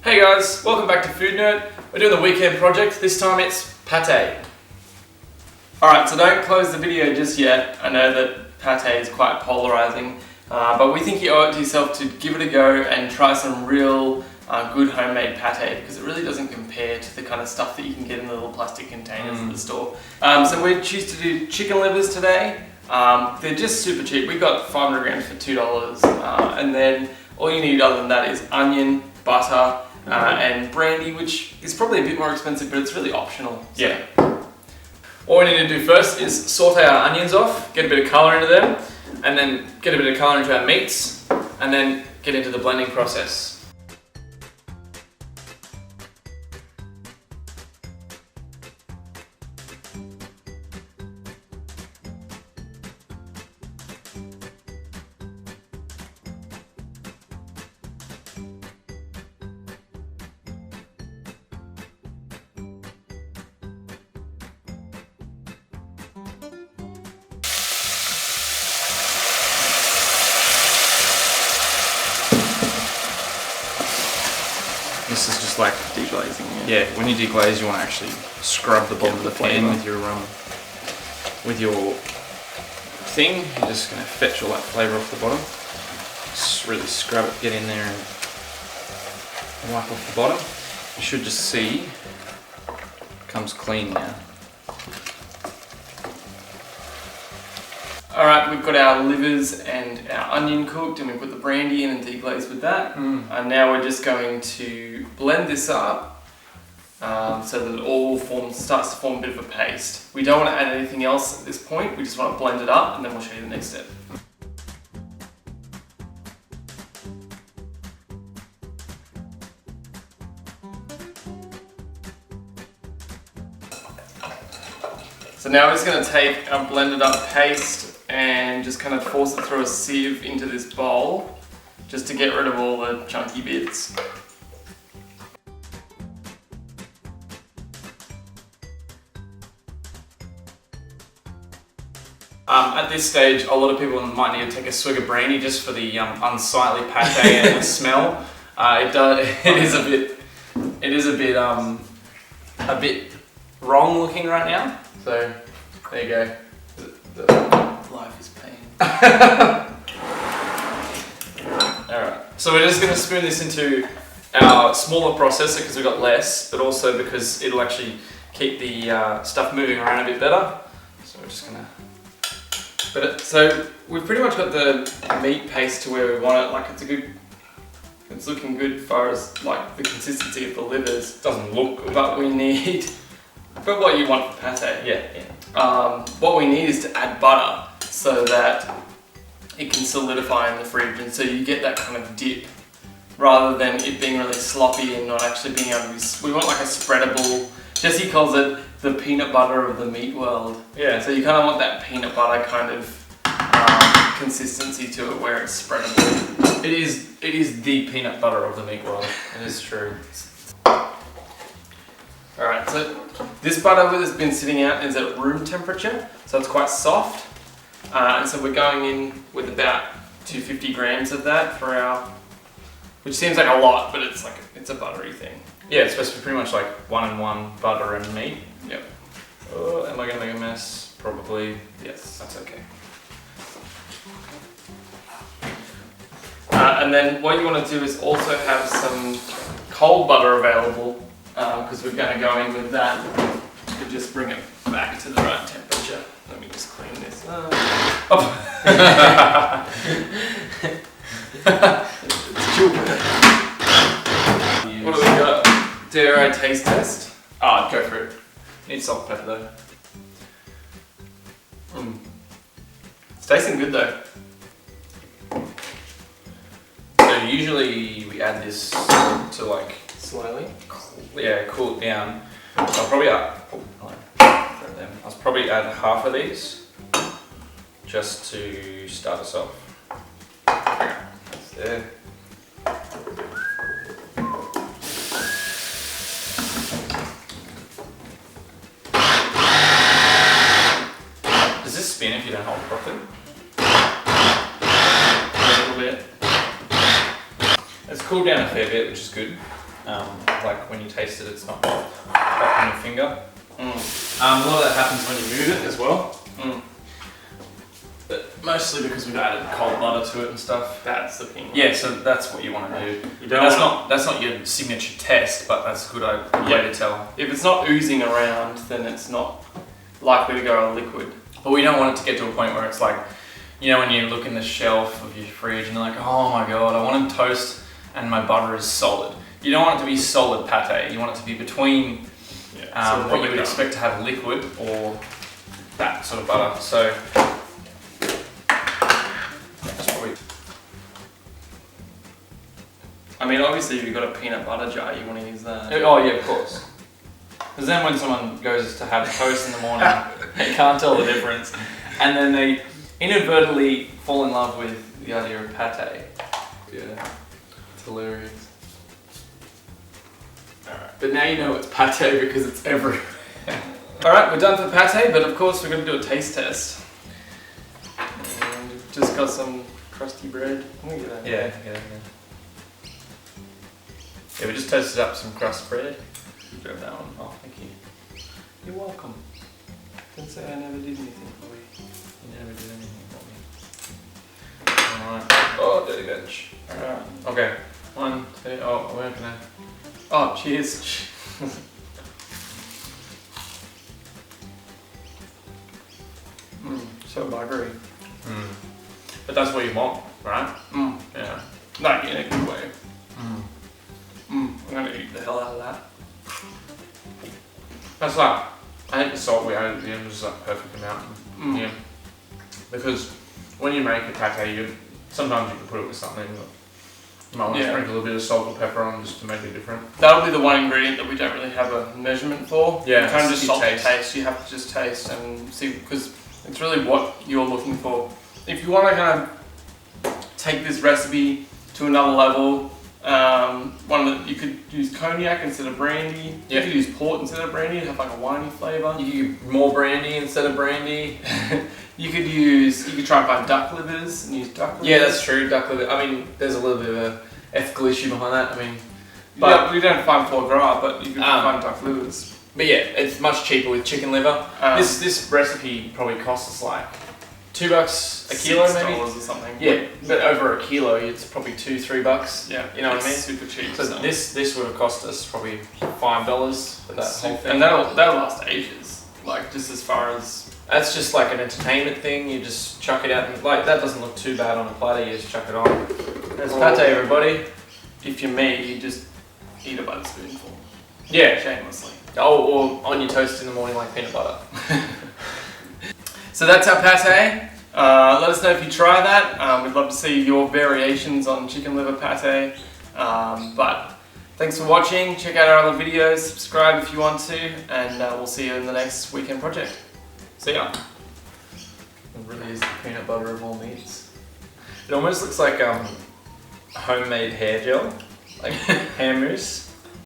Hey guys, welcome back to Food Nerd. We're doing the weekend project. This time it's pâté. Alright, so don't close the video just yet. I know that pâté is quite polarizing, but we think you owe it to yourself to give it a go and try some real good homemade pâté, because it really doesn't compare to the kind of stuff that you can get in the little plastic containers at the store. So we choose to do chicken livers today. They're just super cheap. We got 500 grams for $2, and then all you need other than that is onion, butter, and brandy, which is probably a bit more expensive, but it's really optional. So. Yeah. What we need to do first is saute our onions off, get a bit of colour into them, and then get a bit of colour into our meats, and then get into the blending process. This is just like deglazing. Yeah, when you deglaze, you want to actually scrub the bottom of the pan with your thing. You're just going to fetch all that flavour off the bottom. Just really scrub it, get in there and wipe off the bottom. You should just see it comes clean now. Alright, we've got our livers and our onion cooked, and we put the brandy in and deglazed with that. And now we're just going to blend this up so that it all starts to form a bit of a paste. We don't want to add anything else at this point, we just want to blend it up, and then we'll show you the next step. So now we're just going to take our blended up paste and just kind of force it through a sieve into this bowl, just to get rid of all the chunky bits. At this stage, a lot of people might need to take a swig of brandy just for the unsightly pâté and the smell. It is a bit wrong looking right now. So there you go. Life is pain. Alright, so we're just going to spoon this into our smaller processor because we've got less, but also because it'll actually keep the stuff moving around a bit better. So we're just going to... So we've pretty much got the meat paste to where we want it. Like it's looking good as far as like the consistency of the livers. Doesn't look good, but we need... But what you want for pâté. Yeah. What we need is to add butter so that it can solidify in the fridge, and so you get that kind of dip rather than it being really sloppy and not actually being able to be... We want like a spreadable... Jesse calls it the peanut butter of the meat world. Yeah. So you kind of want that peanut butter kind of consistency to it where it's spreadable. It is the peanut butter of the meat world. It is true. Alright, so this butter has been sitting out is at room temperature, so it's quite soft. And so we're going in with about 250 grams of that for our, which seems like a lot, but it's a buttery thing. Yeah, it's supposed to be pretty much like 1-in-1 butter and meat. Yep. Oh, am I going to make a mess? Probably. Yes. That's okay. And then what you want to do is also have some cold butter available, because we're going to go in with that to just bring it back to the right temperature. Let me just clean this up. Oh. It's chilled. What do we got? Dare I taste test? Oh, go for it. Need salt and pepper though. It's tasting good though. So usually we add this to like slowly. Cool it down. I'll probably add half of these just to start us off. That's there. Does this spin if you don't hold it properly? A little bit. It's cooled down a fair bit, which is good. like when you taste it, it's not hot on your finger. A lot of that happens when you move it as well. But mostly because we've added cold butter to it and stuff. That's the thing. Yeah, so that's what you want to do. That's not your signature test, but that's a good way to tell. If it's not oozing around, then it's not likely to go on liquid. But we don't want it to get to a point where it's like, you know, when you look in the shelf of your fridge and you're like, oh my god, I want it toast and my butter is solid. You don't want it to be solid pate. You want it to be between what you would expect to have liquid or that sort of butter. So that's probably. I mean, obviously, if you've got a peanut butter jar, you want to use that. Oh yeah, of course. Because then when someone goes to have toast in the morning, they can't tell the difference, and then they inadvertently fall in love with the idea of pate. Yeah, it's hilarious. Alright, but now you know it's pate because it's everywhere. Alright, we're done for pate, but of course we're going to do a taste test. And we've just got some crusty bread. Yeah, we just toasted up some crust bread. Grab that one. Oh, thank you. You're welcome. Don't say I never did anything for you. You never did anything for me. Alright. Oh, dirty bench. Alright. Okay. 1, 2, oh, we're gonna. Oh, cheers. So buttery. But that's what you want, right? Yeah. Not in a good way. I'm gonna eat the hell out of that. That's like, I think the salt we added at the end was like perfect amount. Yeah. Because when you make a pate, sometimes you can put it with something. You might want to sprinkle a little bit of salt or pepper on just to make it different. That'll be the one ingredient that we don't really have a measurement for. Yeah, you can't just salt the taste. You have to just taste and see, because it's really what you're looking for. If you want to kind of take this recipe to another level, you could use cognac instead of brandy. You could use port instead of brandy and have like a winey flavour. You could use more brandy instead of brandy. You could try and find duck livers and use duck livers. Yeah, that's true, duck liver. I mean, there's a little bit of an ethical issue behind that. I mean, but we don't find foie gras, but you can find duck livers. But yeah, it's much cheaper with chicken liver. This recipe probably costs us like $2 a kilo, maybe $6 or something. Yeah, but over a kilo, it's probably $2-3. Yeah, you know what I mean. Super cheap. So this would have cost us probably $5 for that whole thing, and that'll last ages. Like just as far as. That's just like an entertainment thing. You just chuck it out, and like that doesn't look too bad on a platter. You just chuck it on. There's pate, everybody. If you're me, you just eat a buttered spoonful. Yeah, shamelessly. Oh, or on your toast in the morning like peanut butter. So that's our pate. Let us know if you try that. We'd love to see your variations on chicken liver pate. But thanks for watching. Check out our other videos. Subscribe if you want to, and we'll see you in the next weekend project. See ya. It really is the peanut butter of all meats. It almost looks like homemade hair gel, like hair mousse.